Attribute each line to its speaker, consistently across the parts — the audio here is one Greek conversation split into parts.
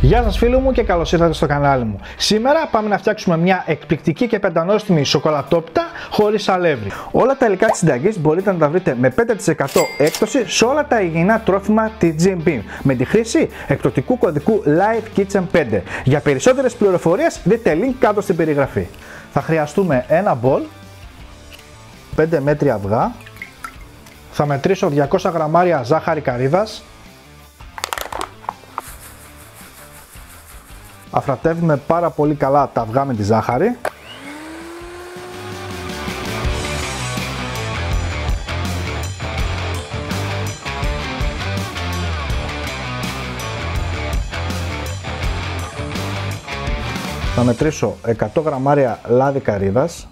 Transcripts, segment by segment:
Speaker 1: Γεια σας φίλοι μου και καλώς ήρθατε στο κανάλι μου. Σήμερα πάμε να φτιάξουμε μια εκπληκτική και πεντανόστιμη σοκολατόπιτα χωρίς αλεύρι. Όλα τα υλικά της συνταγής μπορείτε να τα βρείτε με 5% έκπτωση σε όλα τα υγιεινά τρόφιμα TGM Bean με τη χρήση εκπτωτικού κωδικού Live Kitchen 5. Για περισσότερες πληροφορίες δείτε link κάτω στην περιγραφή. Θα χρειαστούμε ένα μπολ, 5 μέτρια αυγά, θα μετρήσω 200 γραμμάρια ζάχαρη καρύδας. Αφρατεύουμε πάρα πολύ καλά τα αυγά με τη ζάχαρη. Θα μετρήσω 100 γραμμάρια λάδι καρύδας.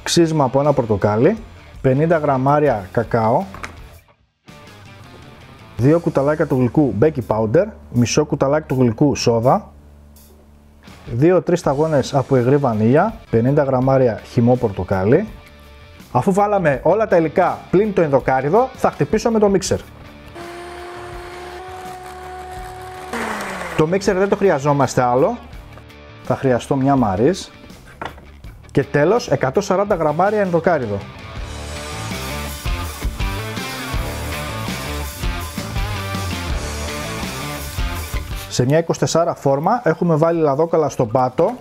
Speaker 1: Ξύσμα από ένα πορτοκάλι. 50 γραμμάρια κακάο. 2 κουταλάκια του γλυκού baking powder, μισό κουταλάκι του γλυκού σόδα, 2-3 σταγόνες από υγρή βανίλια, 50 γραμμάρια χυμό πορτοκάλι. Αφού βάλαμε όλα τα υλικά πλην το ενδοκάρυδο, θα χτυπήσω με το μίξερ. Το μίξερ δεν το χρειαζόμαστε άλλο, θα χρειαστώ μια μαρίς και τέλος 140 γραμμάρια ενδοκάρυδο. Σε μια 24 φόρμα έχουμε βάλει λαδόκαλα στον πάτο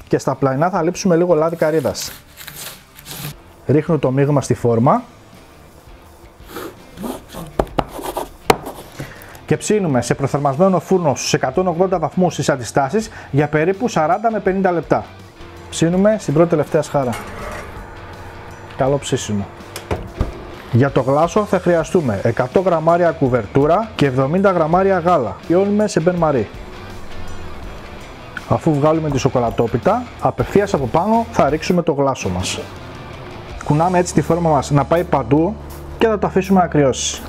Speaker 1: και στα πλαϊνά θα λείψουμε λίγο λάδι καρύδας. Ρίχνω το μείγμα στη φόρμα και ψήνουμε σε προθερμασμένο φούρνο στους 180 βαθμούς στις αντιστάσεις για περίπου 40 με 50 λεπτά. Ψήνουμε στην πρώτη τελευταία σχάρα. Καλό ψήσιμο. Για το γλάσο θα χρειαστούμε 100 γραμμάρια κουβερτούρα και 70 γραμμάρια γάλα. Λιώνουμε σε μπεν μαρί. Αφού βγάλουμε τη σοκολατόπιτα, απευθείας από πάνω θα ρίξουμε το γλάσο μας. Κουνάμε έτσι τη φόρμα μας να πάει παντού και θα το αφήσουμε να κρυώσει.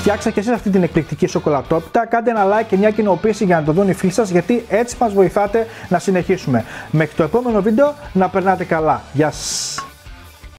Speaker 1: Φτιάξτε και εσείς αυτή την εκπληκτική σοκολατόπιτα, κάντε ένα like και μια κοινοποίηση για να το δουν οι φίλοι σας, γιατί έτσι μας βοηθάτε να συνεχίσουμε. Μέχρι το επόμενο βίντεο να περνάτε καλά. Γεια σας!